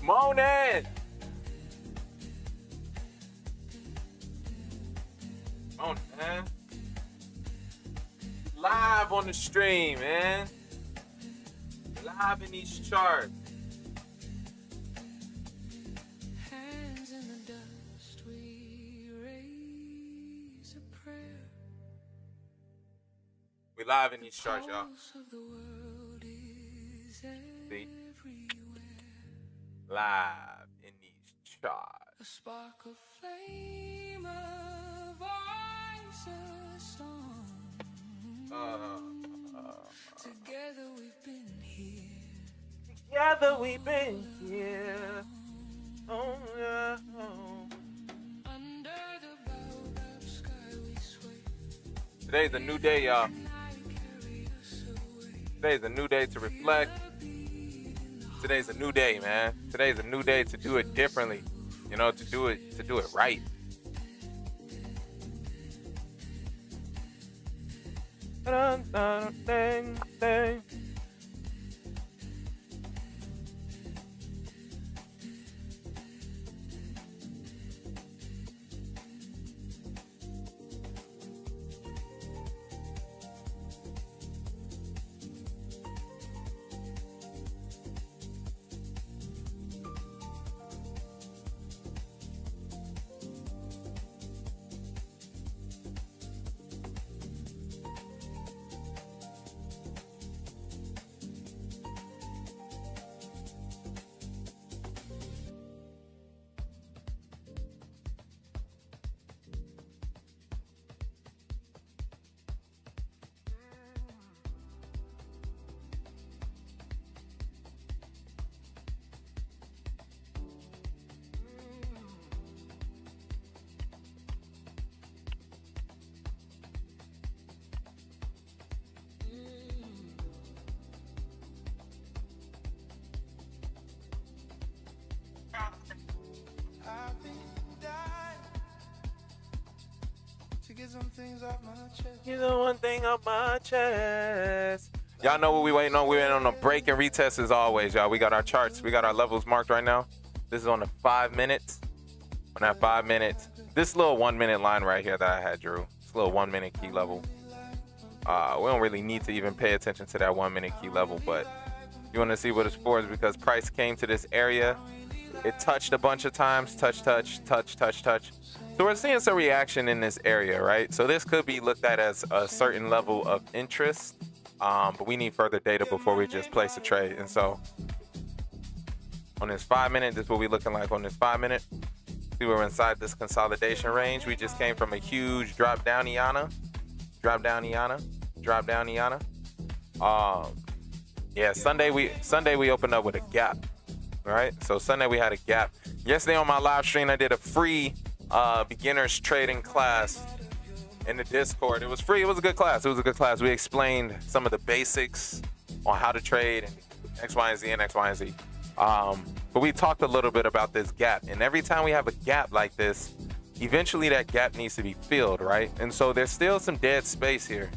Morning. Morning, man. Live on the stream, man. Live in these charts. Hands in the dust, we raise a prayer. We live in these charts, y'all. Pulse of the world is See? everywhere. Live in these charts. A spark of flame, a voice, a song. Together we've been here. Together we've been here. Oh, yeah. Under the baobab sky we sway. Today's a new day, y'all. Carry us away. Today's a new day to reflect. Today's a new day, man. Today's a new day to do it differently. You know, to do it right. I've been dying to get some things off my chest. You know one thing on my chest. Y'all know what we waiting on. We're waiting on a break and retest as always, y'all. We got our charts. We got our levels marked right now. This is on the 5 minutes. On that 5 minutes. This little 1 minute line right here that I had drew. This little 1 minute key level. We don't really need to even pay attention to that 1 minute key level, but you want to see what it's for is because price came to this area. It touched a bunch of times. Touch. So we're seeing some reaction in this area, right? So this could be looked at as a certain level of interest, but we need further data before we just place a trade. And so on this 5 minute, this is what we're looking like on this 5 minute. See, we're inside this consolidation range. We just came from a huge drop down Iana. Yeah, Sunday we opened up with a gap. All right, so Sunday we had a gap. Yesterday on my live stream, I did a free beginners trading class in the Discord. It was free. It was a good class. We explained some of the basics on how to trade and X, Y, and Z. But we talked a little bit about this gap. And every time we have a gap like this, eventually that gap needs to be filled, right? And so there's still some dead space here.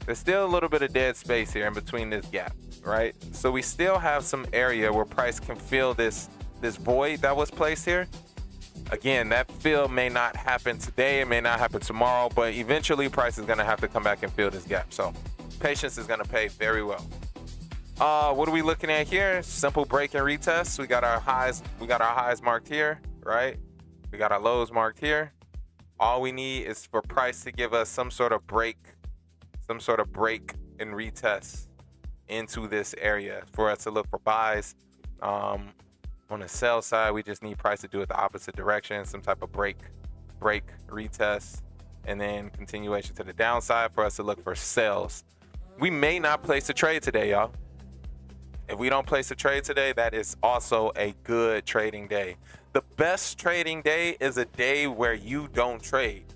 There's still a little bit of dead space here in between this gap, right? So we still have some area where price can fill this void that was placed here. Again, that fill may not happen today, it may not happen tomorrow, but eventually price is gonna have to come back and fill this gap. So patience is gonna pay very well. What are we looking at here? Simple break and retest. We got our highs marked here, right? We got our lows marked here. All we need is for price to give us some sort of break and retest into this area for us to look for buys. On the sell side, we just need price to do it the opposite direction, some type of break, retest, and then continuation to the downside for us to look for sells. We may not place a trade today, y'all. If we don't place a trade today, that is also a good trading day. The best trading day is a day where you don't trade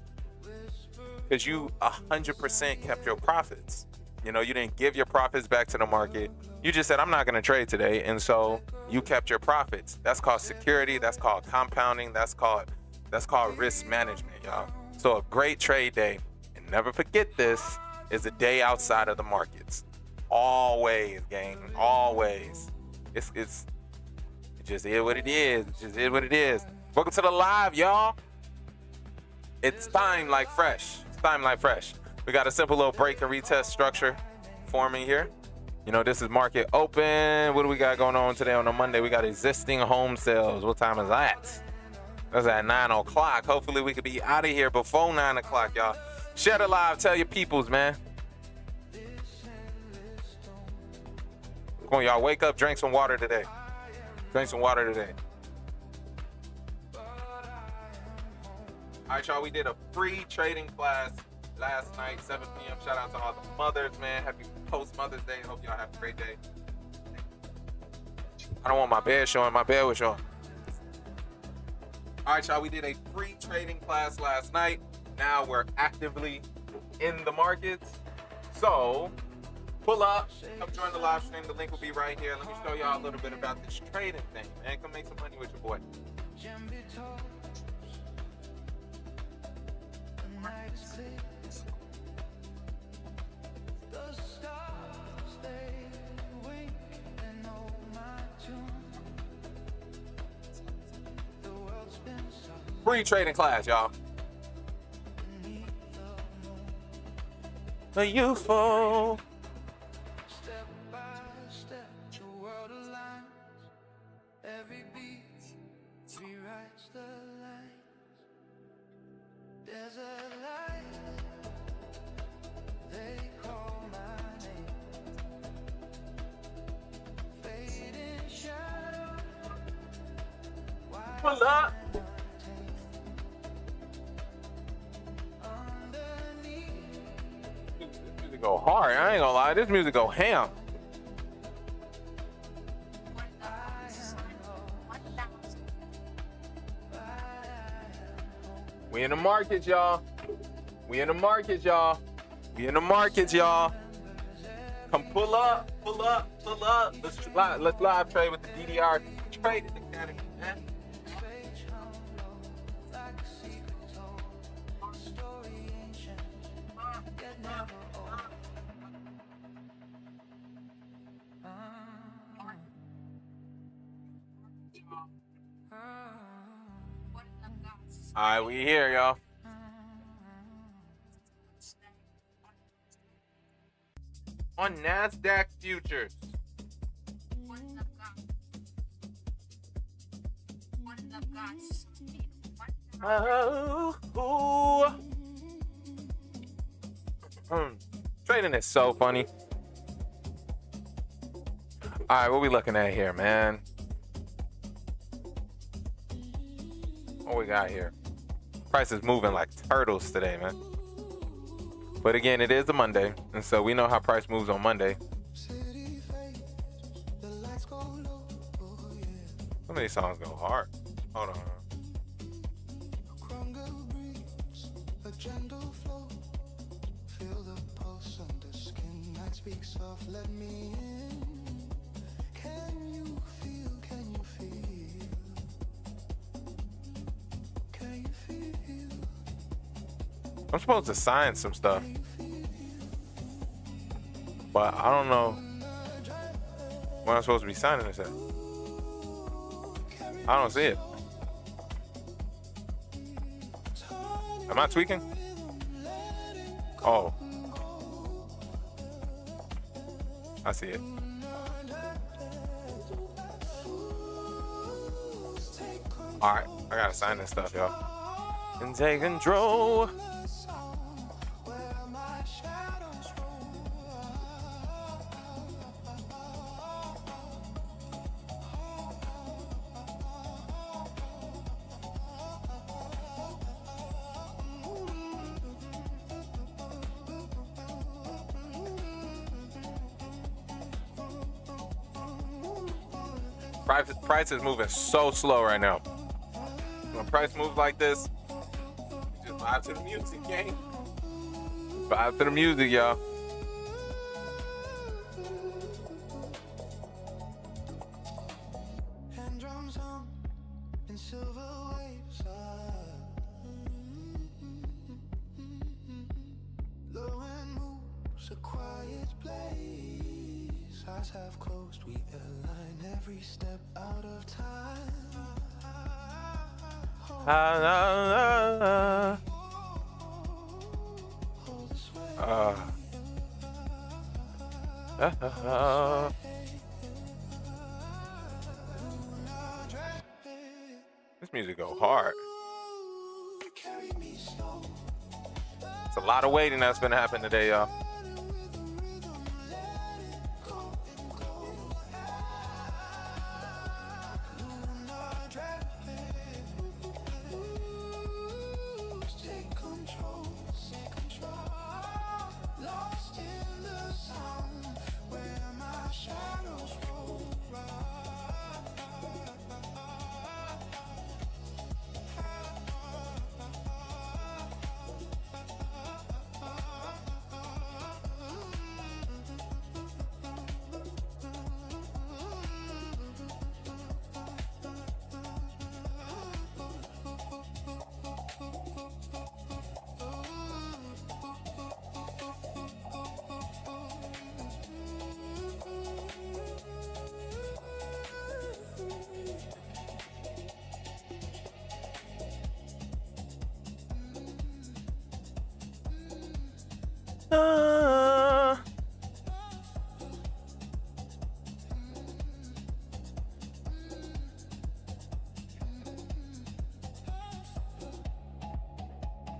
because you 100% kept your profits. You know, you didn't give your profits back to the market. You just said, I'm not going to trade today. And so you kept your profits. That's called security. That's called compounding. That's called risk management, y'all. So a great trade day, and never forget this, is a day outside of the markets. Always, gang, always. It's It just is what it is. It just is what it is. Welcome to the live, y'all. It's time like fresh. It's time like fresh. We got a simple little break and retest structure forming here. You know, this is market open. What do we got going on today on a Monday? We got existing home sales. What time is that? That's at 9 o'clock. Hopefully we could be out of here before 9 o'clock, y'all. Share the live. Tell your peoples, man. Come on, y'all. Wake up. Drink some water today. Drink some water today. All right, y'all. We did a free trading class last night, 7 p.m. Shout out to all the mothers, man. Happy post-Mother's Day. Hope y'all have a great day. I don't want my bed showing. My bed was showing. All right, y'all. We did a free trading class last night. Now we're actively in the markets. So pull up. Come join the live stream. The link will be right here. Let me show y'all a little bit about this trading thing, man. Come make some money with your boy. Free trading class, y'all. The useful. Step by step, the world aligns. Every beat rewrites the lines. There's a light, they call my name. Fading shadow. Pull up. This music go hard. I ain't gonna lie. This music go ham. We in the market, y'all. We in the market, y'all. We in the market, y'all. Come pull up, pull up, pull up. Let's live trade with the DDR Trading Academy, man. All right, we here, y'all. On NASDAQ futures. Trading is so funny. All right, what we looking at here, man? What we got here? Price is moving like turtles today, man. But again, it is a Monday, and so we know how price moves on Monday. Some of these songs go hard. Hold on. I'm supposed to sign some stuff, but I don't know when I'm supposed to be signing this at. I don't see it. Am I tweaking? Oh, I see it. All right, I gotta sign this stuff, y'all. And take control. Price is moving so slow right now. When price moves like this, just vibe to the music, gang. Vibe to the music, y'all. Have closed, we align every step out of time. Ah, This music go hard. It's a lot of waiting that's gonna happen today, y'all.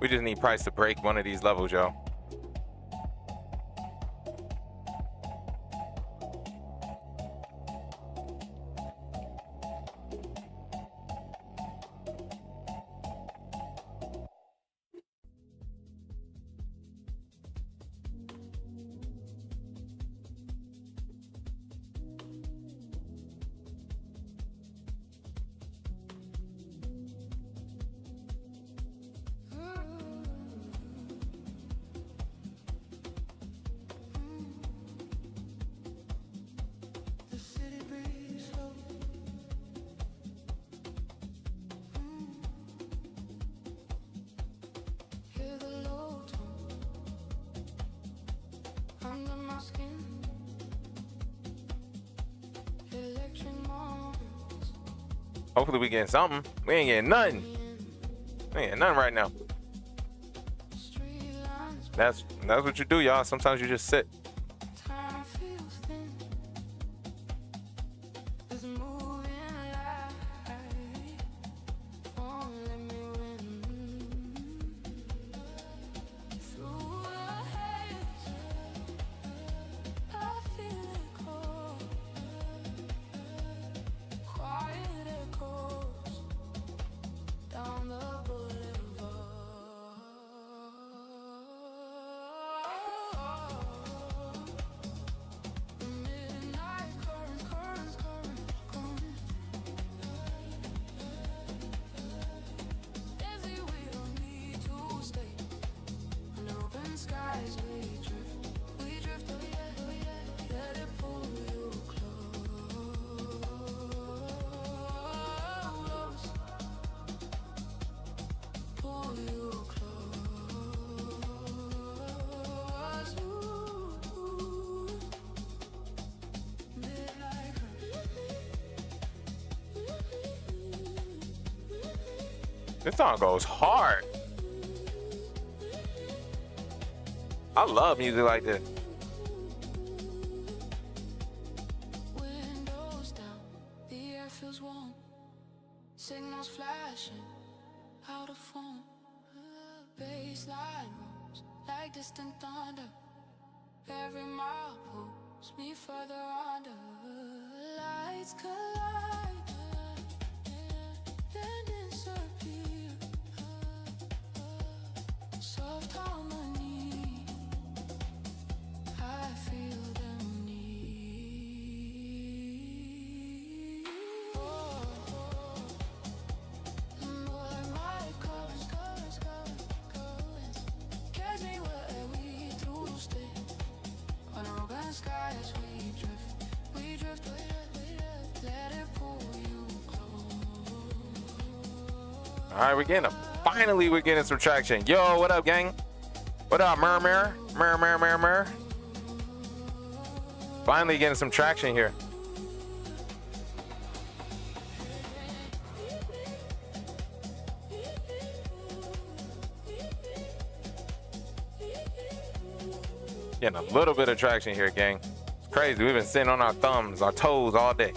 We just need price to break one of these levels, yo. Hopefully we getting something. We ain't getting nothing. We ain't getting nothing right now. That's what you do, y'all. Sometimes you just sit. This song goes hard. I love music like this. Windows down, the air feels warm. Signals flashing out of phone. Baseline moves like distant thunder. Every mile pulls me further under. Lights collide, then disappear. Soft harmony, I feel them need. More my currents, catch me where we through stay. On open skies we drift, let it pull you close. All right, finally we're getting some traction. Yo, what up, gang? What up, Murmur? Finally getting some traction here. Getting a little bit of traction here, gang. It's crazy. We've been sitting on our thumbs, our toes all day.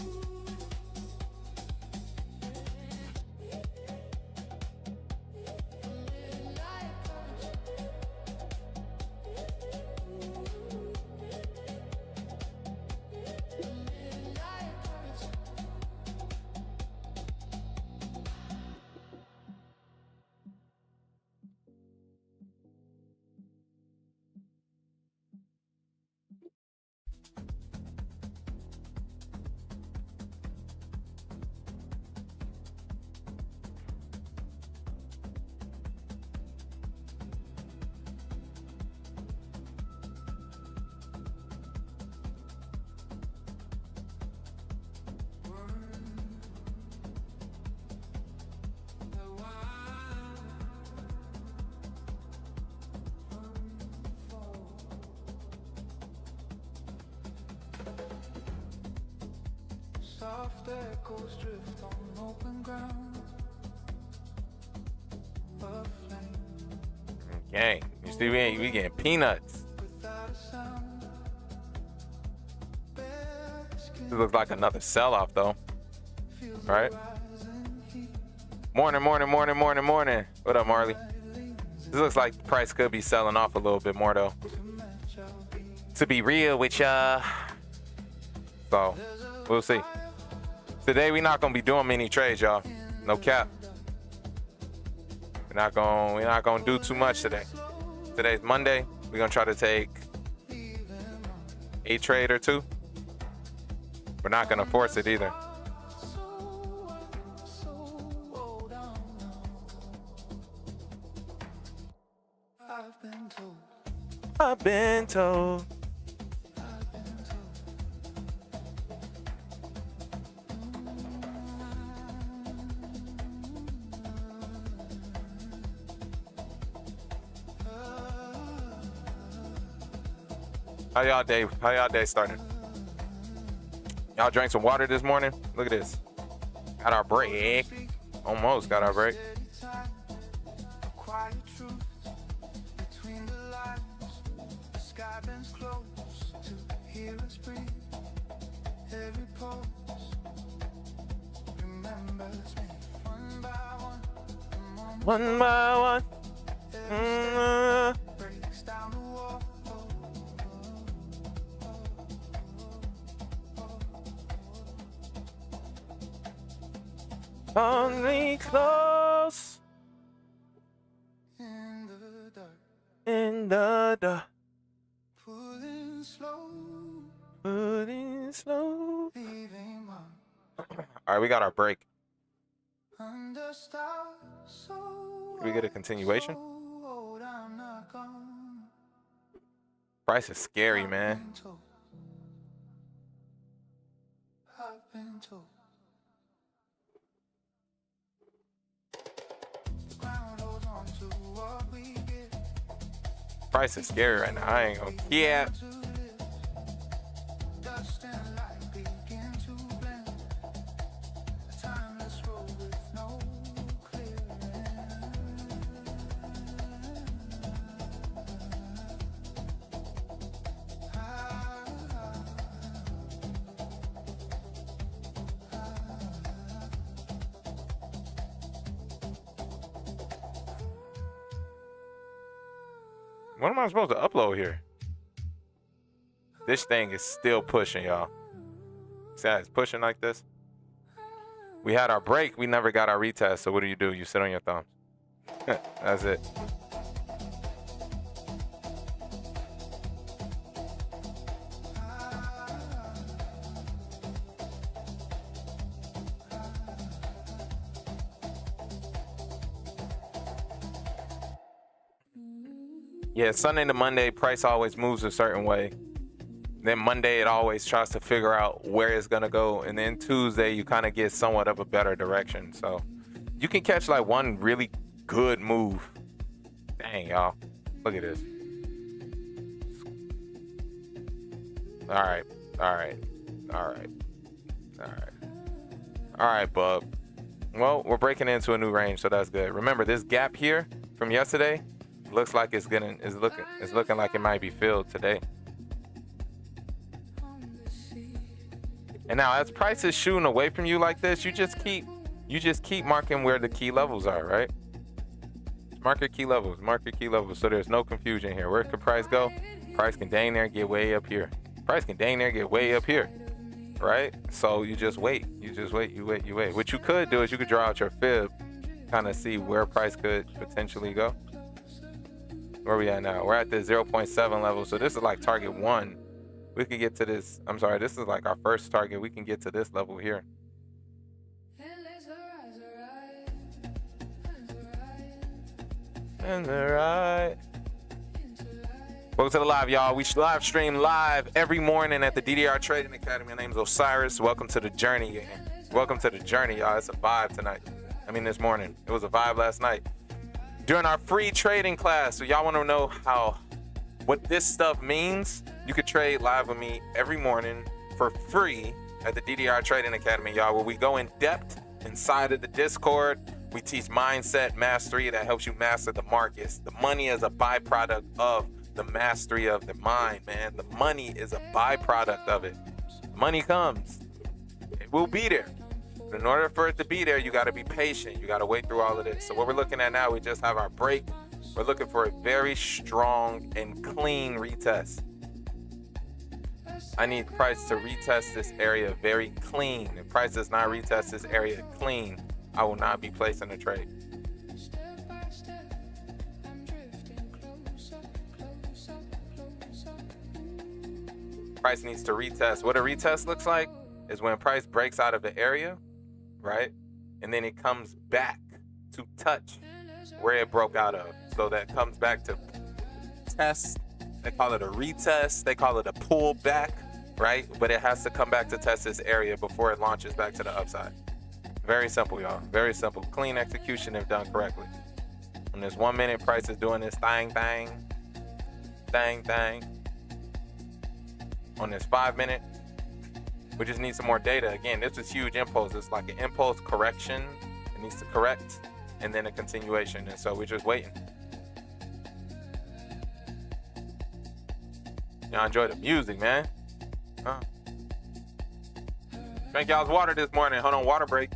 Soft echoes drift on open ground. A flame Gang, you see we getting peanuts. without a sound. Bare skin This looks like another sell-off though. feels All right. rising heat. Morning. What up, Marley? This looks like the price could be selling off a little bit more though. To match our beat. To be real with ya. So, we'll see. Today we're not gonna be doing many trades, y'all. No cap. We're not gonna do too much today. Today's Monday. We're gonna try to take a trade or two. We're not gonna force it either. So down now. I've been told. I've been told. How y'all day starting? Y'all drank some water this morning? Look at this. Got our break. Almost got our break. A quiet truth between the lines. The sky bends close to hear us breathe. Every pulse remembers me. One by one, the moment One by one. breaks down the wall. Only close In the dark, in the dark. pulling slow, Putting slow. leaving mark. All right, we got our break. Under stars, so We get a continuation. old, I'm not gone. Price is scary, I've man. been told. I've been told. The ground holds on to what we get. Price is scary right now. I ain't gonna. Yeah. To live. Dust and light begin to blend. A timeless road with no clear end. What am I supposed to upload here? This thing is still pushing, y'all. See how it's pushing like this? We had our break. We never got our retest. So what do? You sit on your thumbs. That's it. Yeah, Sunday to Monday, price always moves a certain way. Then Monday, it always tries to figure out where it's going to go. And then Tuesday, you kind of get somewhat of a better direction. So you can catch like one really good move. Dang, y'all. Look at this. All right. All right, bub. Well, we're breaking into a new range, so that's good. Remember, this gap here from yesterday looks like it's looking like it might be filled today. And now as price is shooting away from you like this, you just keep marking where the key levels are, right? Mark your key levels, so there's no confusion here. Where could price go? Price can dang near get way up here. Price can dang near get way up here, right? So you just wait, you wait. What you could do is you could draw out your fib, kind of see where price could potentially go. Where we at now? We're at the 0.7 level, so this is like target 1. We could get to this, I'm sorry, this is like our first target. We can get to this level here. And right. Welcome to the live, y'all. We live stream live every morning at the DDR Trading Academy. My name is Osiris. Welcome to the journey. Welcome to the journey, y'all. It's a vibe tonight. This morning. It was a vibe last night. During our free trading class, so y'all want to know what this stuff means? You could trade live with me every morning for free at the DDR Trading Academy, y'all, where we go in depth inside of the Discord. We teach mindset mastery that helps you master the markets. The money is a byproduct of the mastery of the mind, man. The money is a byproduct of it. Money comes. It will be there. But in order for it to be there, you got to be patient. You got to wait through all of this. So what we're looking at now, we just have our break. We're looking for a very strong and clean retest. I need price to retest this area very clean. If price does not retest this area clean, I will not be placing a trade. Price needs to retest. What a retest looks like is when price breaks out of the area, right? And then it comes back to touch where it broke out of. So that comes back to test. They call it a retest. They call it a pullback, right? But it has to come back to test this area before it launches back to the upside. Very simple, y'all. Very simple. Clean execution if done correctly. When this 1 minute price is doing this thang. On this 5 minute, we just need some more data. Again, this is huge impulse. It's like an impulse correction. It needs to correct and then a continuation. And so we're just waiting. Y'all enjoy the music, man. Drink y'all's water this morning. Hold on, water break.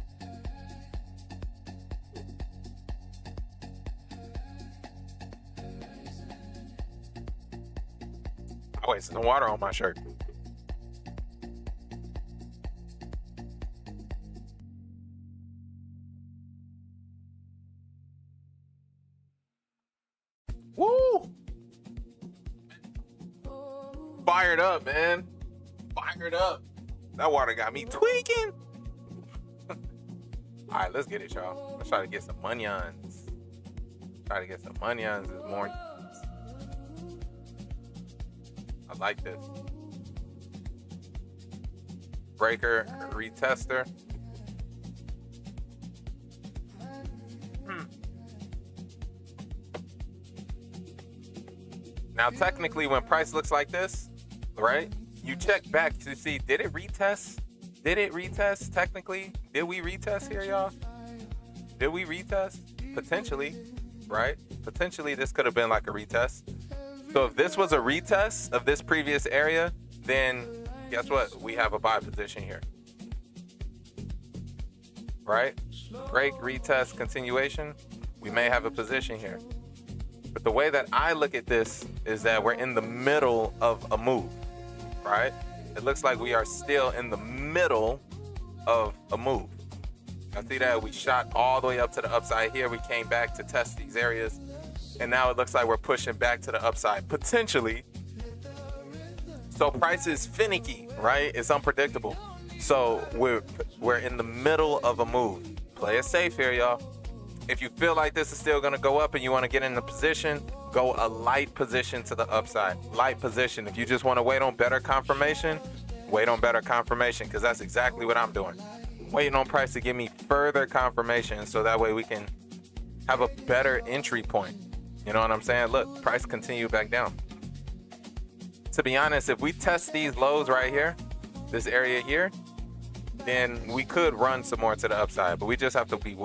I wasted some water on my shirt. Woo! Fired up, man. Fired up. That water got me tweaking. All right, let's get it, y'all. Let's try to get some onions. This morning. I like this. Breaker, retester. Now, technically, when price looks like this, right? You check back to see, did it retest? Did it retest technically? Did we retest here, y'all? Did we retest? Potentially, right? Potentially, this could have been like a retest. So if this was a retest of this previous area, then guess what? We have a buy position here, right? Break, retest, continuation. We may have a position here. But the way that I look at this is that we're in the middle of a move, right? It looks like we are still in the middle of a move. I see that we shot all the way up to the upside here. We came back to test these areas. And now it looks like we're pushing back to the upside, potentially. So price is finicky, right? It's unpredictable. So we're in the middle of a move. Play it safe here, y'all. If you feel like this is still gonna go up and you wanna get in the position, go a light position to the upside. Light position. If you just wanna wait on better confirmation, wait on better confirmation, because that's exactly what I'm doing. Waiting on price to give me further confirmation so that way we can have a better entry point. You know what I'm saying? Look, price continue back down. To be honest, if we test these lows right here, this area here, then we could run some more to the upside. But we just have to be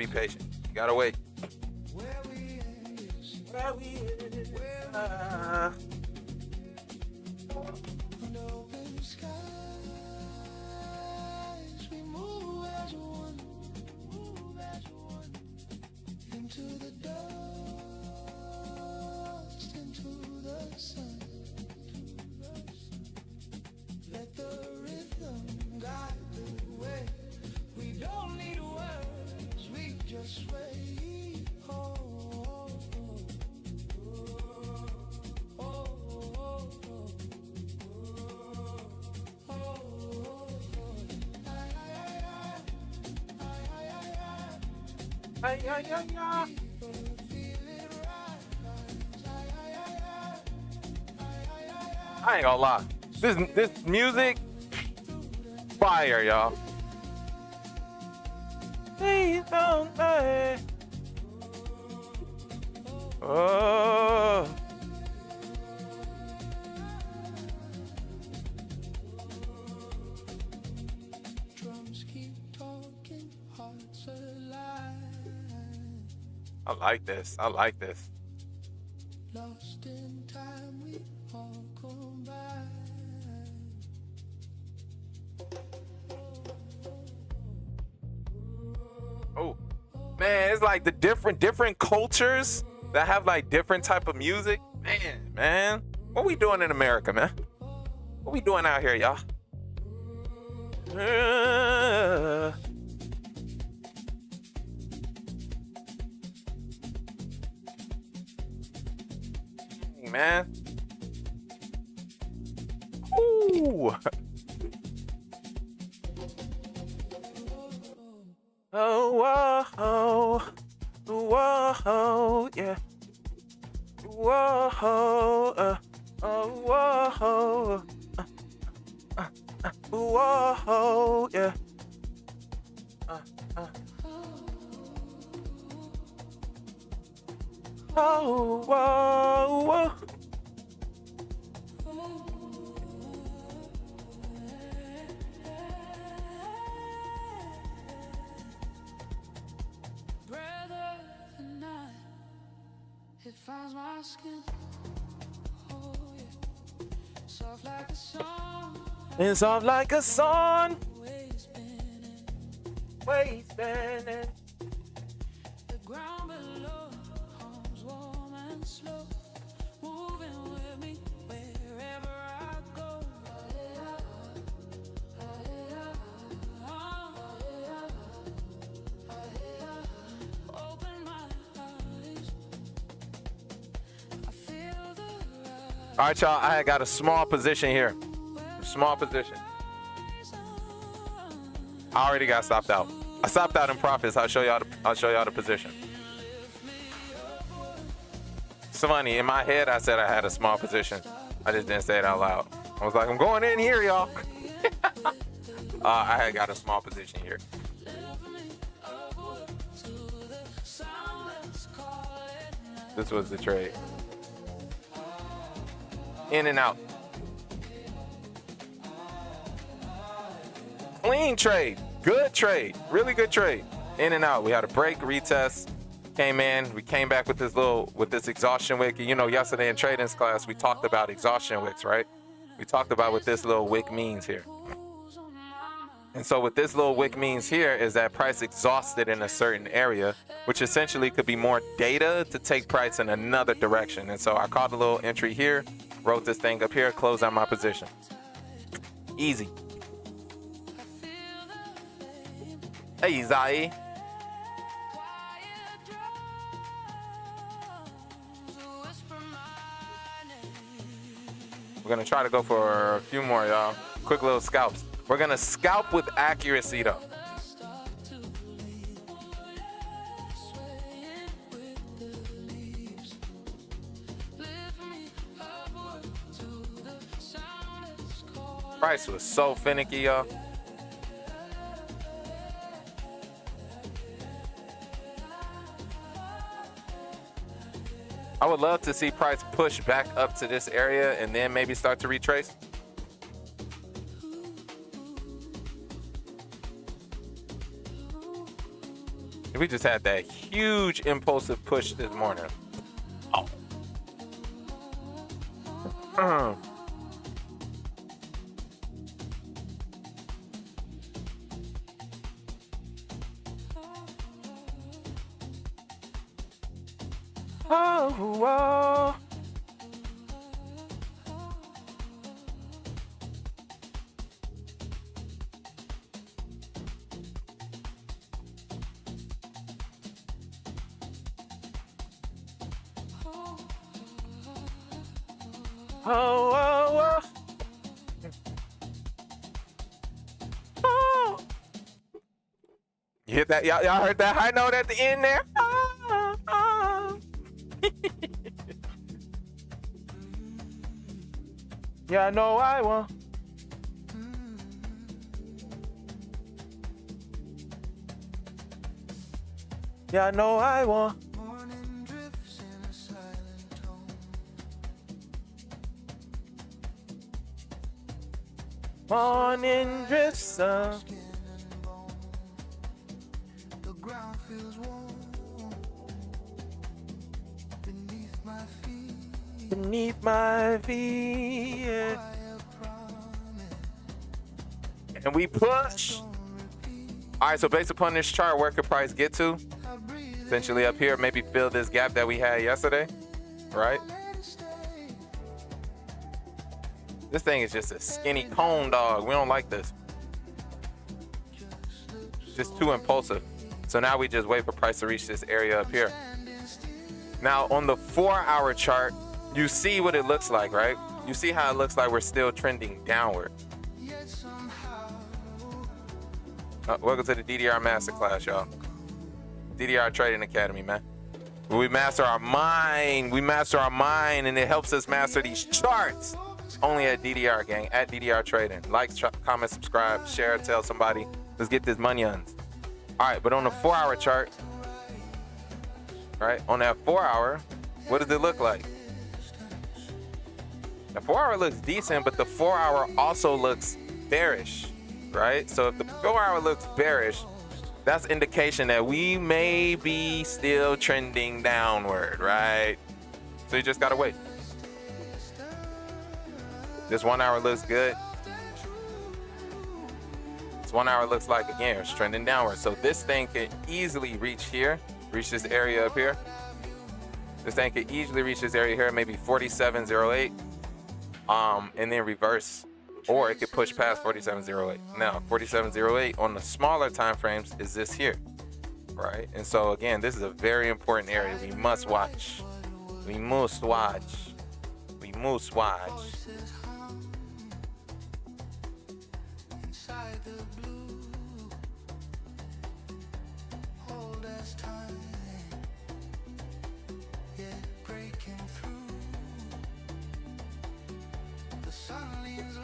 patient. You gotta wait. sway. Oh, oh, oh, oh, oh, oh. Ay, ay, ay, ay. I ain't gonna lie. This music, fire, y'all. Please don't say. Oh. Drums keep talking, hearts alive. I like this. I like this. Lost in time, we all combine. Oh, man, it's like the different cultures that have like different type of music. Man, what we doing in America, man? What we doing out here, y'all? Man. Ooh. Oh, whoa, whoa, yeah. Whoa, oh, whoa, whoa, yeah. Oh, whoa, whoa. It finds my skin. Oh, yeah. Soft like a song. It's off like a song. Waves spinning. Waves spinning. The ground below. Arms warm and slow. Moving with me wherever I go. Open my eyes. I feel the rise. All right, y'all. I got a small position here. Small position. I already got stopped out. I stopped out in profits. I'll show y'all the position. It's funny. In my head, I said I had a small position. I just didn't say it out loud. I was like, I'm going in here, y'all. I had got a small position here. This was the trade. In and out. Clean trade. Good trade. Really good trade. In and out. We had a break, retest, came in. We came back with this exhaustion wick. You know, yesterday in tradings class, we talked about exhaustion wicks, right? We talked about what this little wick means here. And so what this little wick means here is that price exhausted in a certain area, which essentially could be more data to take price in another direction. And so I caught a little entry here, wrote this thing up here, closed out my position. Easy. Hey, Zai. We're gonna try to go for a few more, y'all. Quick little scalps. We're gonna scalp with accuracy, though. Price was so finicky, y'all. I would love to see price push back up to this area and then maybe start to retrace. We just had that huge impulsive push this morning. Oh. Oh, Oh, oh, oh. Oh. You hit that? Y'all heard that high note at the end there? Oh, oh. Yeah, I know I won. Yeah, I know I won. Morning drifts in a silent tone. Morning drifts up. Skin and bone. The ground feels warm beneath my feet. Beneath my feet. Yeah. Quiet promise. And we push. All right, so based upon this chart, where could price get to? I breathe Essentially up here, maybe fill this gap that we had yesterday, right? and stay. This thing is just a skinny cone, dog. We don't like this. Just too impulsive. So now we just wait for price to reach this area up here. Now on the 4-hour chart, you see what it looks like, right? You see how it looks like we're still trending downward. Yet somehow Welcome to the DDR Masterclass, y'all. DDR Trading Academy, man. We master our mind. We master our mind, and it helps us master these charts. Only at DDR, gang. At DDR Trading. Like, comment, subscribe, share, tell somebody. Let's get this money on. All right, but on the 4-hour chart, right? On that 4-hour, what does it look like? The 4-hour looks decent, but the 4-hour also looks bearish, right? So if the 4-hour looks bearish, that's indication that we may be still trending downward, right? So you just gotta wait. This 1 hour looks good. This 1 hour looks like, again, it's trending downward. So this thing could easily reach here, reach this area up here. This thing could easily reach this area here, maybe 47.08, and then reverse, or it could push past 47.08. Now, 47.08 on the smaller time frames is this here, right? And so again, this is a very important area. We must watch. We must watch. We must watch. inside the blue. Hold us tight, yet breaking through. The sun leans low,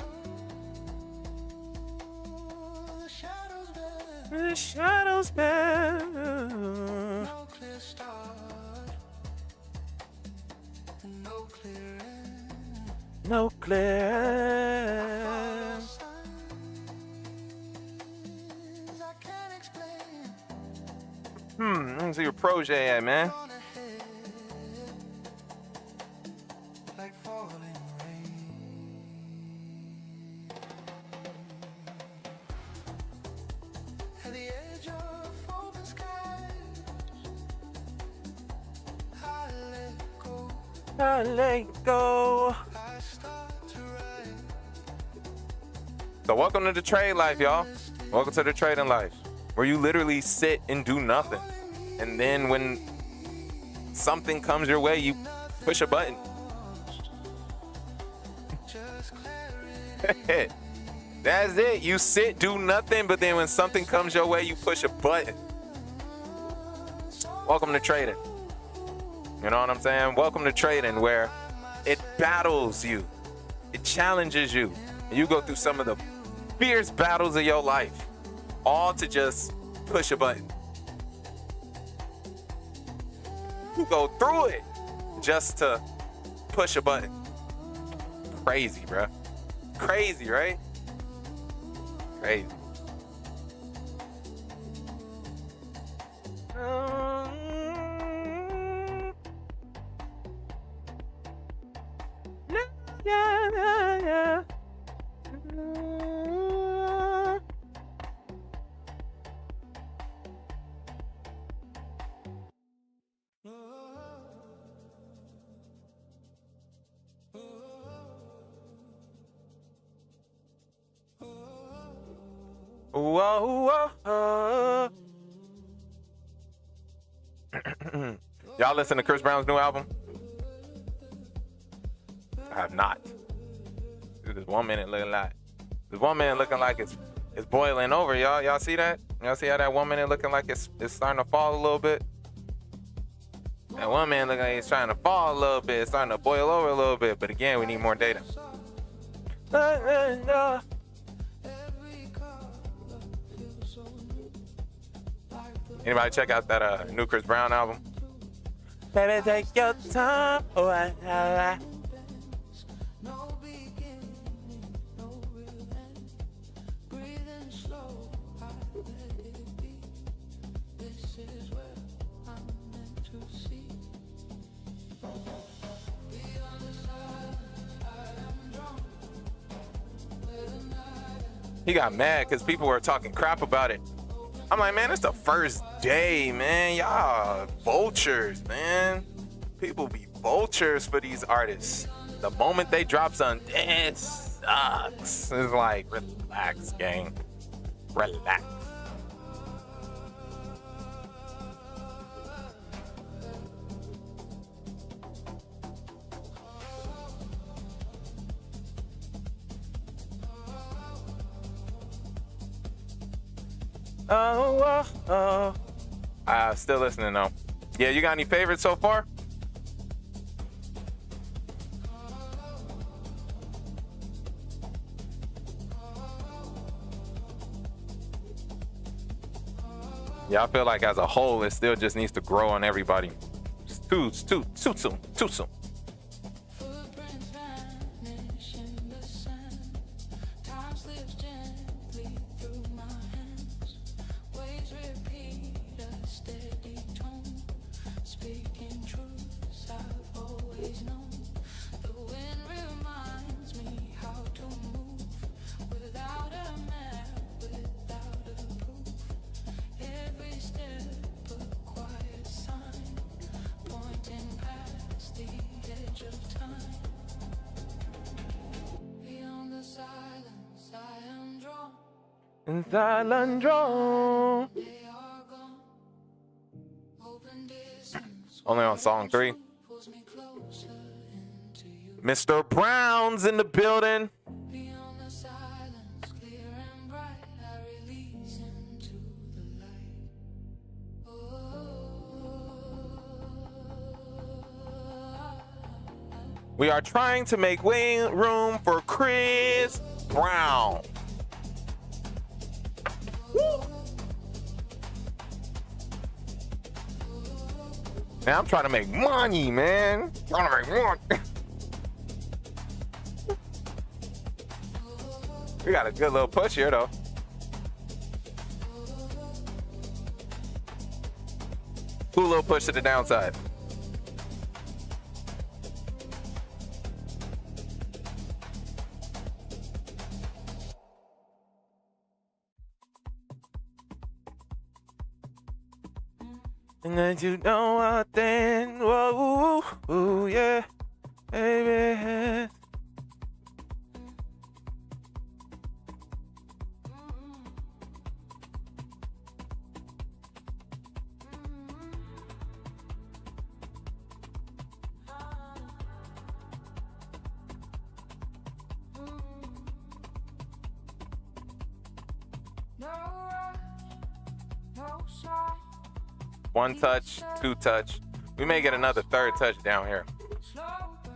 the shadows bend. The shadows bend. No clear start, and no clear end. No clear. Signs I can't explain. Let me see your protege at, man. On ahead, like falling rain. At the edge of open skies, I let go. I let go. I start to rise. So welcome to the trade life, y'all. Welcome to the trading life, where you literally sit and do nothing. And then when something comes your way, you push a button. Just clarity. That's it. You sit, do nothing, but then when something comes your way, you push a button. Welcome to trading. You know what I'm saying? Welcome to trading, where it battles you. It challenges you. And you go through some of the fierce battles of your life, all to just push a button. You go through it just to push a button. Crazy, bruh. Crazy, right? Crazy. Yeah. Whoa, whoa. Y'all listen to Chris Brown's new album? I have not. This 1 minute looking like it's boiling over, y'all. Y'all see that? Y'all see how that 1 minute looking like it's starting to fall a little bit? That 1 minute looking like it's trying to fall a little bit. It's starting to boil over a little bit. But again, we need more data. Anybody check out that new Chris Brown album? Baby, take your time. Oh, No beginning, no real end. Breathing slow, I let it be. This is where I'm meant to see. Beyond the silence, I am drawn. Where the night He got mad because people were talking crap about it. I'm like, man, it's the first day, man. Y'all vultures, man. People be vultures for these artists. The moment they drop something, this sucks. It's like, relax, gang. Relax. Oh. Still listening though. Yeah, you got any favorites so far? Yeah, I feel like as a whole, it still just needs to grow on everybody. It's too soon. footprints vanish in the sand. Time slips gently through my hands. Waves repeat a steady tone. Speaking truths I've always known. The wind reminds me how to move without a map, without a proof. Every step a quiet sign, pointing past the edge of time. Beyond the silence, I am drawn. In silent drone. They are gone. Open distance. Only on song 3. Pulls me closer into you. Mr. Brown's in the building. Beyond the silence, clear and bright, I release into the light. We are trying to make room for Chris Brown. Woo. Now I'm trying to make money, man. Trying to make money. We got a good little push here, though. Cool little push to the downside. And then you know what then, whoa, ooh, yeah, baby. No rush, no sign. One touch, two touch. We may get another third touch down here. Slow burn,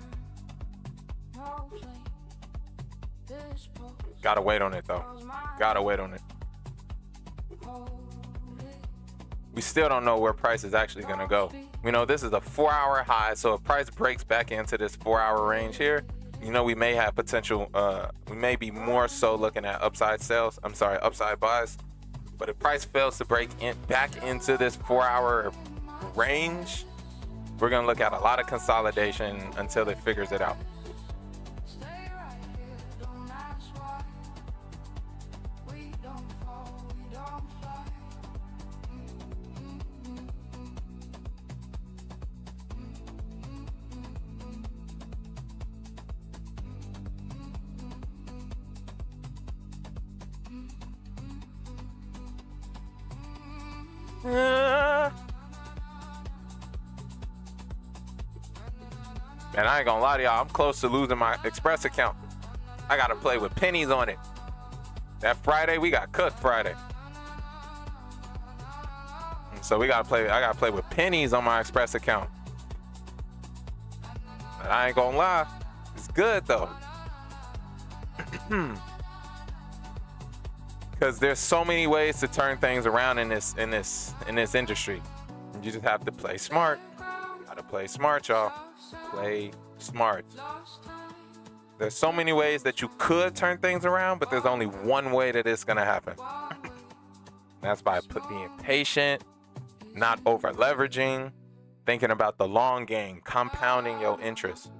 no flame. This pulse Gotta wait on it though. Gotta wait on it. hold it. We still don't know where price is actually gonna go. You know, this is a 4-hour high, so if price breaks back into this 4-hour range here, you know, we may have potential, we may be more so looking at upside buys. But if price fails to break back into this 4-hour range, we're gonna look at a lot of consolidation until it figures it out. Stay right here, don't ask why. We don't fall, we don't fly. And I ain't gonna lie to y'all, I'm close to losing my Express account. I gotta play with pennies on it. That Friday, we got cooked Friday. And so I gotta play with pennies on my Express account. But I ain't gonna lie, it's good though. Because there's so many ways to turn things around in this industry. You just have to play smart. Gotta play smart, y'all. Play smart. There's so many ways that you could turn things around, but there's only one way that it's gonna happen. That's by being patient, not over leveraging, thinking about the long game, compounding your interest.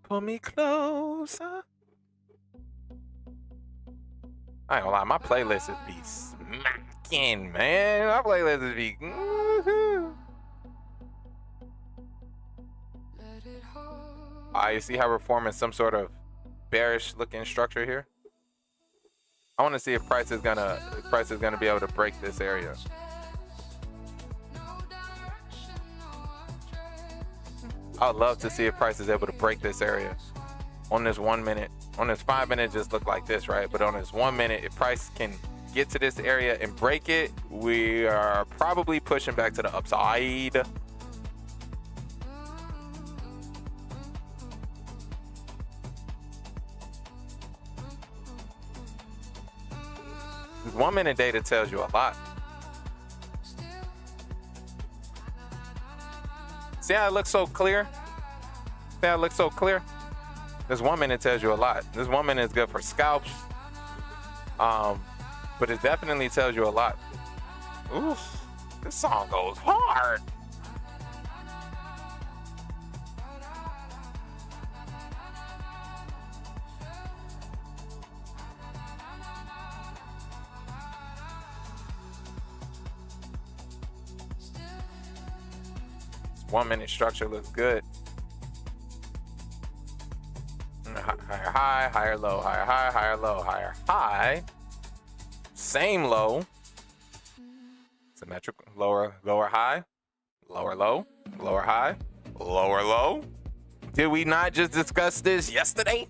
Pull me closer. I ain't gonna lie, my playlist is be smacking, man. My playlist is be. You see how we're forming some sort of bearish-looking structure here? I want to see if price is gonna be able to break this area. I would love to see if price is able to break this area. On this 1 minute, on this 5 minute, just look like this, right? But on this 1 minute, if price can get to this area and break it, we are probably pushing back to the upside. This 1 minute data tells you a lot. See how it looks so clear? See how it looks so clear? This 1 minute tells you a lot. This 1 minute is good for scalps. But it definitely tells you a lot. Oof, this song goes hard. This 1 minute structure looks good. Higher high, higher low, higher high, higher low, higher high. Same low. Symmetrical. Lower high, lower low, lower high, lower low. Did we not just discuss this yesterday?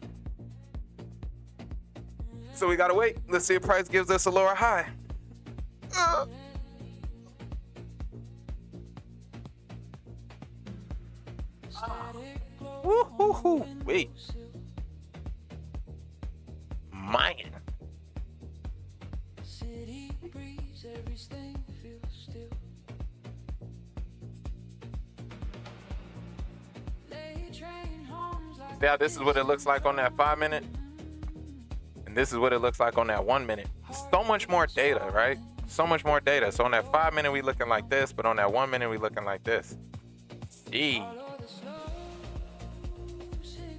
So we gotta wait. Let's see if price gives us a lower high. Woo-hoo-hoo. Wait. Man. Yeah, this is what it looks like on that 5 minute. And this is what it looks like on that 1 minute. So much more data, right? So much more data. So on that 5 minute, we looking like this, but on that 1 minute, we looking like this. Gee.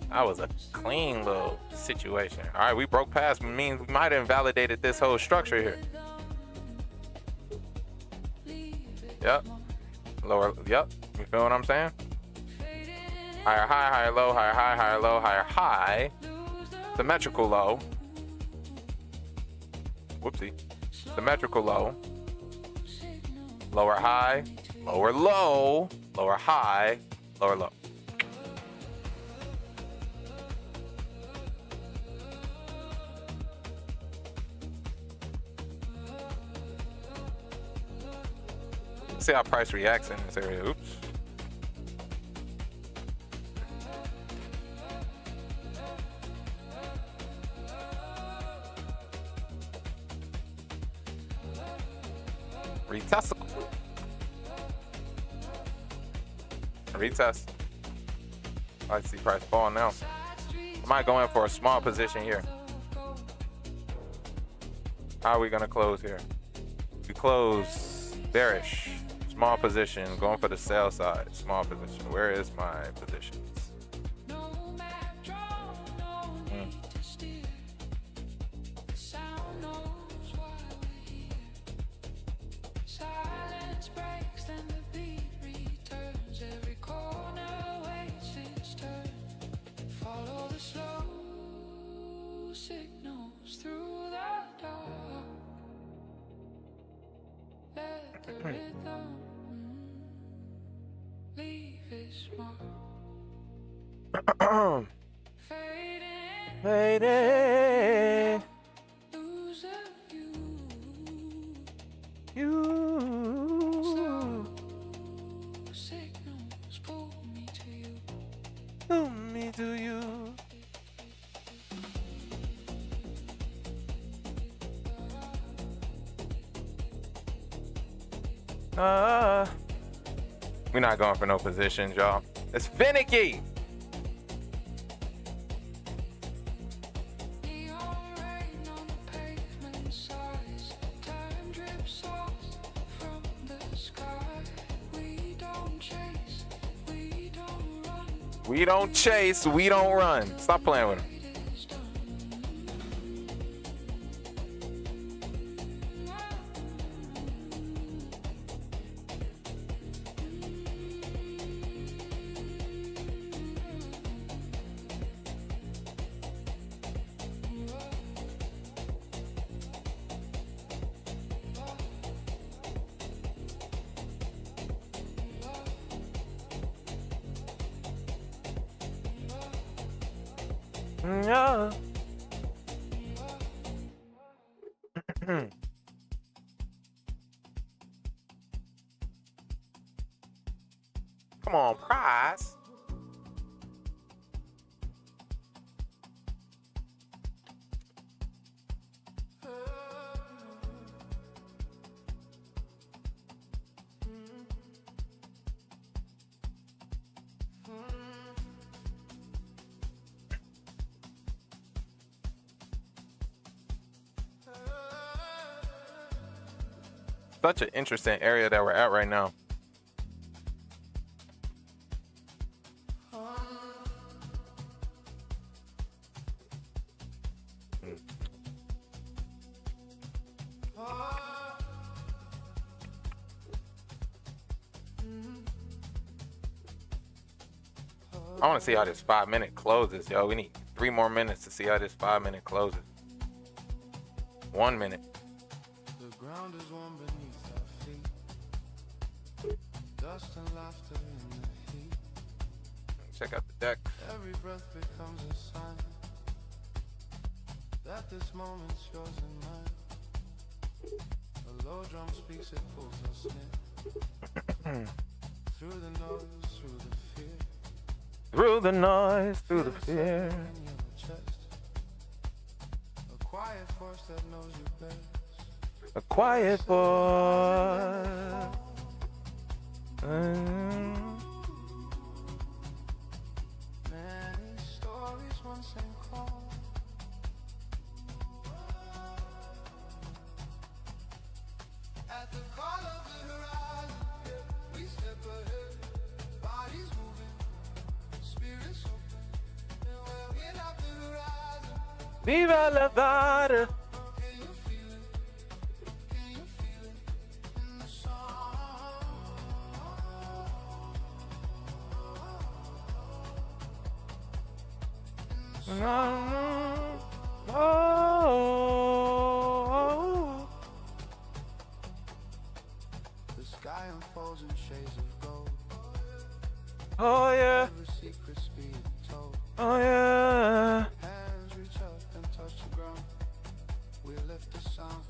That was a clean little situation. All right, we broke past, means we might have invalidated this whole structure here. Yep. Lower, yep. You feel what I'm saying? Higher high, higher low, higher high, higher low, higher high. Symmetrical low. Whoopsie. Symmetrical low. Lower high, lower low, lower high, lower low. See how price reacts in this area. Oops. Retest. Retest. I see price fall now. I might go in for a small position here. How are we gonna close here? We close bearish. Small position, going for the sell side. Small position. Where is my positions? Faded. Lose of you. You. Signals pull me to you. Pull me to you. We're not going for no positions, y'all. It's finicky. Neon rain on the pavement sighs. Time drips off from the sky. We don't chase, we don't run. We don't chase, we don't run. Stop playing with him. It is done. Yeah. Come on, prize. Such an interesting area that we're at right now. I want to see how this 5-minute closes, yo. We need 3 more minutes to see how this 5-minute closes. 1 minute. The ground is warm beneath our feet. Dust and laughter in the heat. Check out the deck. Every breath becomes a sign that this moment's yours and mine. A low drum speaks, it pulls us in. Through the noise, through the fear. Through the noise, through the fear. In your chest. A quiet force that knows you best. A quiet voice. Many stories once and called. At the call of the horizon, we step ahead. Bodies moving, spirits open. And when we hit the horizon, Viva la vida. can you feel it? Can you feel it in the song? Oh. The sky unfolds in shades of gold. Oh yeah. Every secret's being told. Oh yeah. Hands reach up and touch the ground. We lift the sound.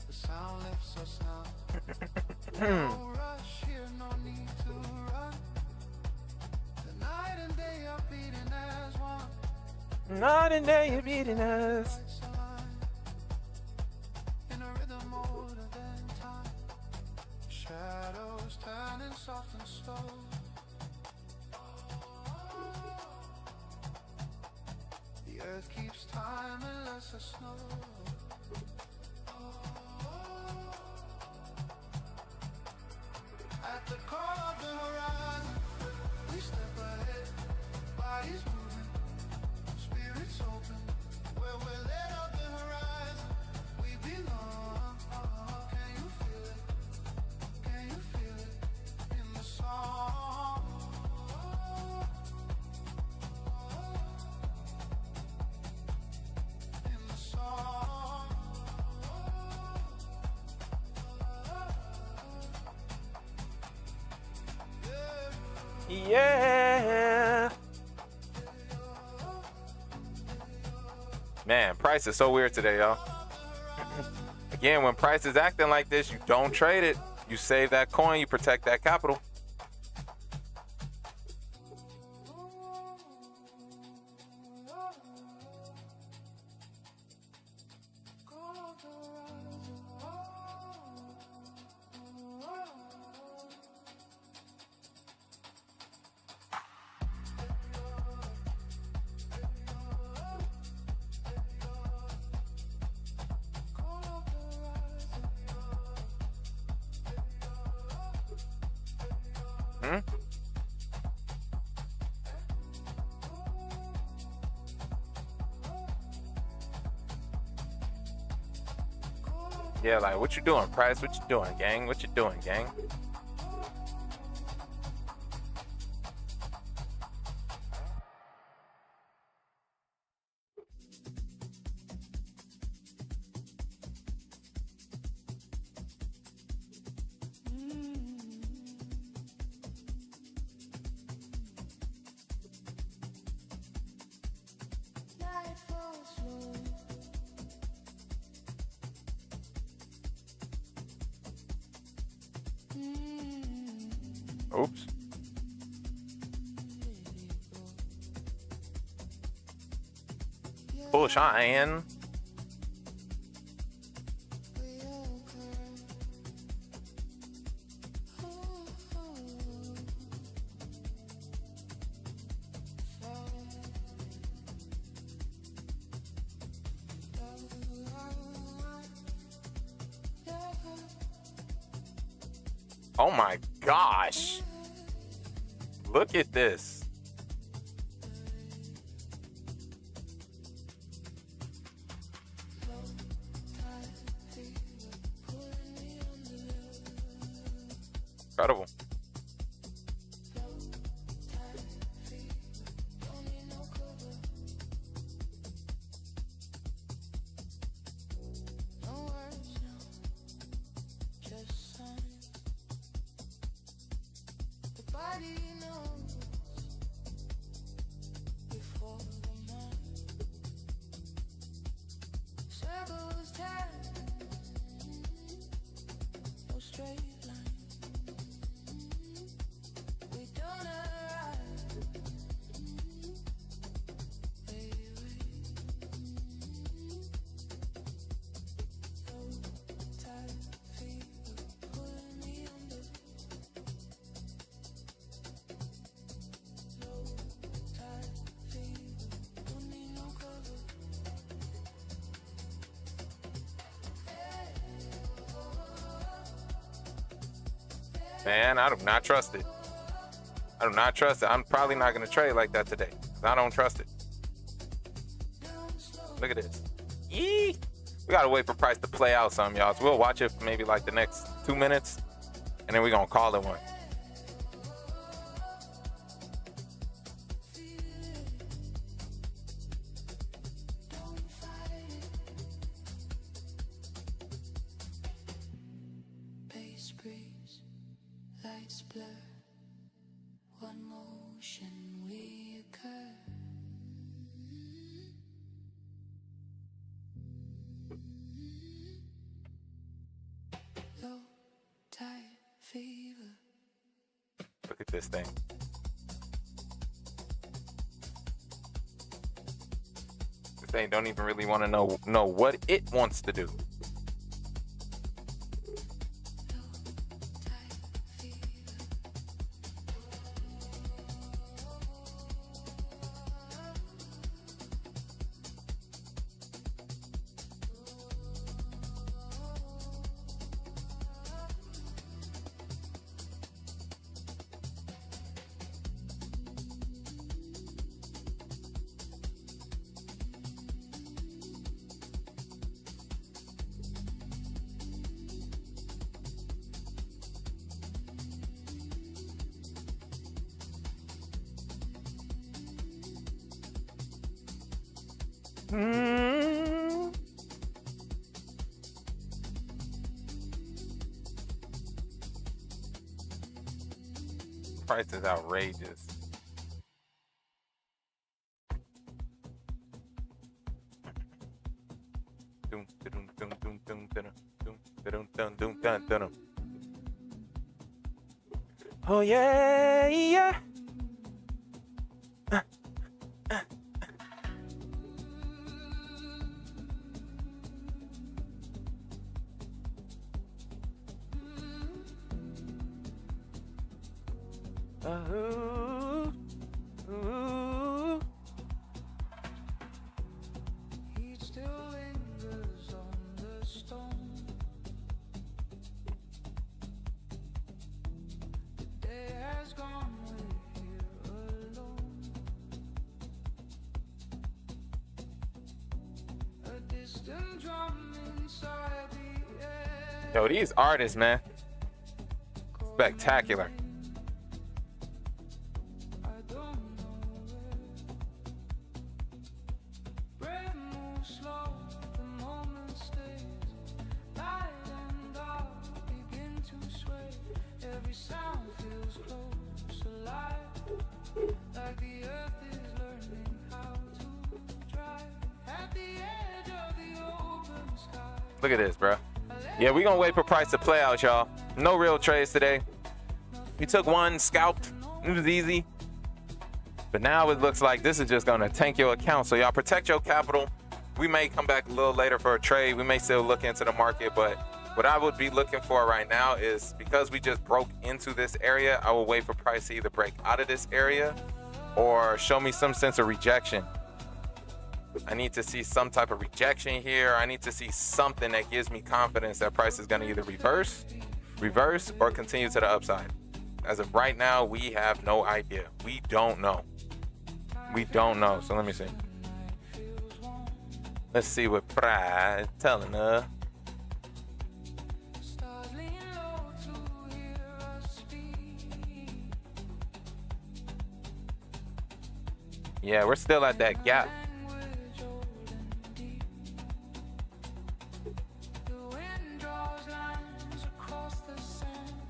The sound lifts us now. No rush here, no need to run. The night and day are beating as one. Night and day you're beating us. Lights align. In a rhythm older than time. Shadows turning soft and slow. The earth keeps time and lets us know. At the call of the horizon, we step ahead. Bodies moving, spirits open. Where we're lit up the horizon, we belong. Can you feel it? Can you feel it in the song? In the song. Yeah. Man, price is so weird today, y'all. Again, when price is acting like this, you don't trade it. You save that coin, you protect that capital. Yeah, like, what you doing, Price? What you doing, gang? What you doing, gang? Oops. Push on. Oh my gosh. Look at this. Incredible. Man, I do not trust it. I do not trust it. I'm probably not going to trade like that today. I don't trust it. Look at this. Yee! We got to wait for price to play out some, y'all. So we'll watch it for maybe like the next 2 minutes, and then we're going to call it one. Look at this thing. This thing don't even really want to know what it wants to do. Price is outrageous. Oh yeah, yeah. Ooh. Heat still lingers on the stone. The day has gone, we're here alone. A distant drum inside the air. Yo, these artists, man, spectacular. I don't know where. Breath moves slow, the moment stays. Light and dark begin to sway. Every sound feels close, alive. Like the earth is learning how to drive. At the edge of the open sky. Look at this, bro. Yeah, we gonna wait for price to play out, y'all. No real trades today. We took one, scalped. It was easy. But now it looks like this is just gonna tank your account. So y'all protect your capital. We may come back a little later for a trade. We may still look into the market, but what I would be looking for right now is, because we just broke into this area, I will wait for price to either break out of this area or show me some sense of rejection. I need to see some type of rejection here. I need to see something that gives me confidence that price is going to either reverse, or continue to the upside. As of right now, we have no idea. We don't know. We don't know. So let me see. Let's see what price is telling us. Stars lean low to hear us speak. Yeah, we're still at that gap. Language old and deep. The wind draws lines across the sand.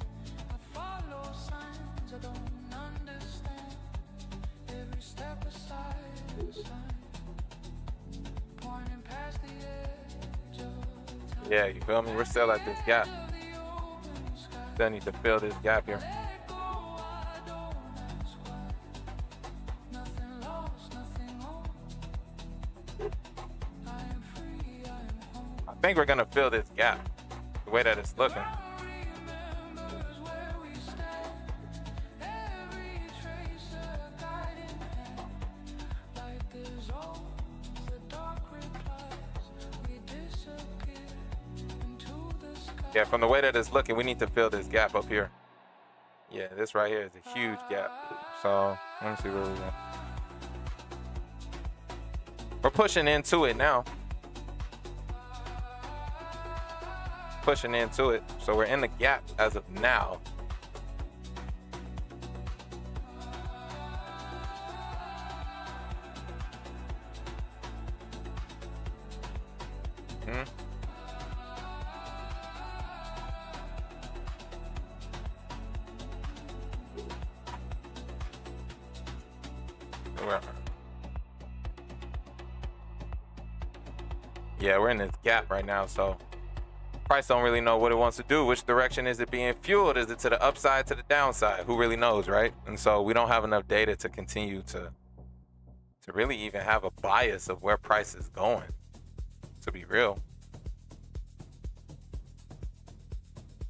I follow signs I don't understand. Every step aside, pointing past the edge of time. Yeah, you feel me? We're still at this gap. The open sky. Still need to fill this gap here. Let go, I don't ask why. Nothing lost, nothing wrong. I am free, I am home. I think we're gonna fill this gap the way that it's looking. Remembers where we stand. Every trace a guiding hand. Like there's all the dark replies. We disappear into the sky. Yeah, from the way that it's looking, we need to fill this gap up here. Yeah, this right here is a huge gap. So let me see where we're at. We're pushing into it now. Pushing into it. So we're in the gap as of now. Hmm. Yeah, we're in this gap right now, so price don't really know what it wants to do. Which direction is it being fueled? Is it to the upside, to the downside? Who really knows, right? And so we don't have enough data to continue to really even have a bias of where price is going, to be real.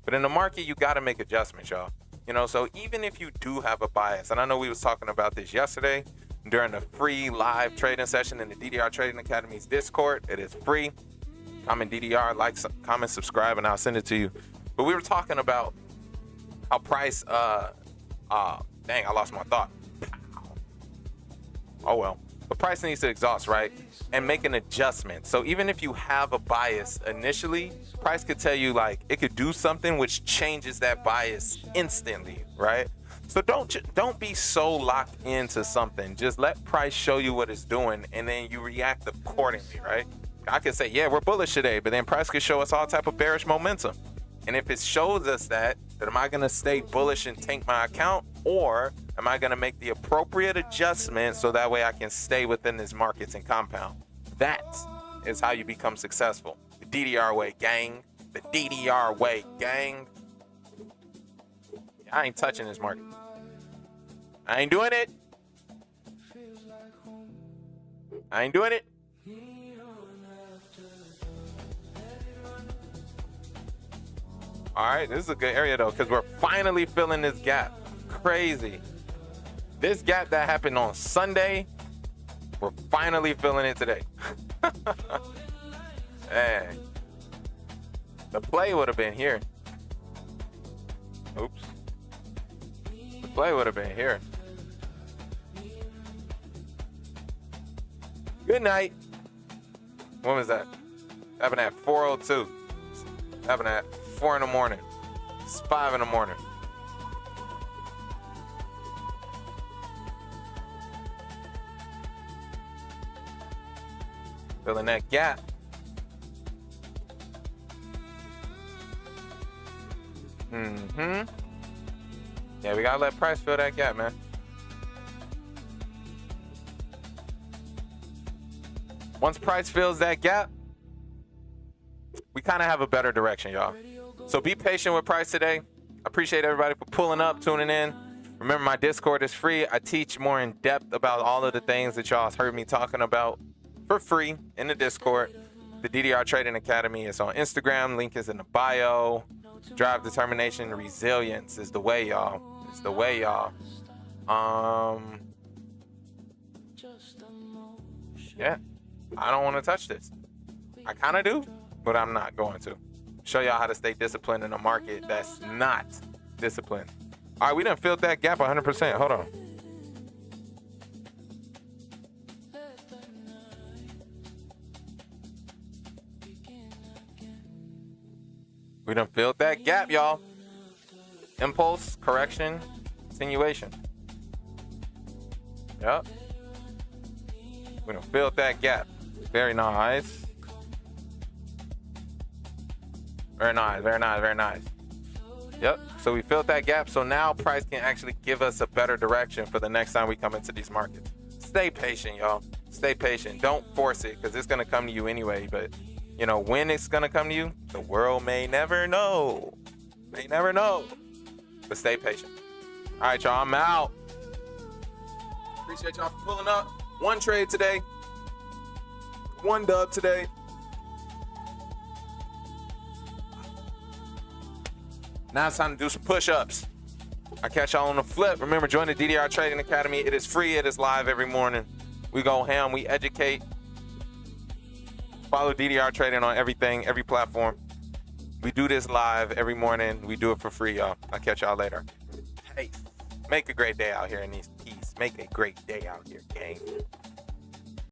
But in the market, you got to make adjustments, y'all. You know, so even if you do have a bias, and I know we was talking about this yesterday during the free live trading session in the DDR Trading Academy's Discord. It is free. Comment DDR, like, comment, subscribe, and I'll send it to you. But we were talking about how price, dang, I lost my thought. Oh well. But price needs to exhaust, right? And make an adjustment. So even if you have a bias initially, price could tell you, like, it could do something which changes that bias instantly, right? So don't be so locked into something. Just let price show you what it's doing, and then you react accordingly, right? I could say, yeah, we're bullish today, but then price could show us all type of bearish momentum. And if it shows us that am I going to stay bullish and tank my account, or am I going to make the appropriate adjustment so that way I can stay within this markets and compound? That is how you become successful. The DDR way, gang. The DDR way, gang. I ain't touching this market. I ain't doing it. I ain't doing it. All right, this is a good area though, because we're finally filling this gap. Crazy. This gap that happened on Sunday, we're finally filling it today. Hey, the play would have been here. Oops. The play would have been here. Good night. When was that? Happened at 4:02. Happened at 4 in the morning. It's 5 in the morning. Filling that gap. Yeah, we gotta let price fill that gap, man. Once price fills that gap, we kind of have a better direction, y'all. So be patient with price today. Appreciate everybody for pulling up, tuning in. Remember, my Discord is free. I teach more in depth about all of the things that y'all heard me talking about for free in the Discord. The DDR Trading Academy is on Instagram. Link is in the bio. Drive, determination, resilience is the way, y'all. It's the way, y'all. Yeah, I don't want to touch this. I kind of do, but I'm not going to. Show y'all how to stay disciplined in a market that's not disciplined. All right, we done filled that gap 100%. Hold on. We done filled that gap, y'all. Impulse, correction, continuation. Yep. We done filled that gap. Very nice. Very nice, very nice, very nice. Yep, so we filled that gap. So now price can actually give us a better direction for the next time we come into these markets. Stay patient, y'all. Stay patient. Don't force it, because it's going to come to you anyway. But, you know, when it's going to come to you, the world may never know. May never know. But stay patient. All right, y'all, I'm out. Appreciate y'all for pulling up. One trade today. One dub today. Now it's time to do some push-ups. I catch y'all on the flip. Remember, join the DDR Trading Academy. It is free. It is live every morning. We go ham. We educate. Follow DDR Trading on everything, every platform. We do this live every morning. We do it for free, y'all. I'll catch y'all later. Hey, make a great day out here in these keys. Make a great day out here, gang.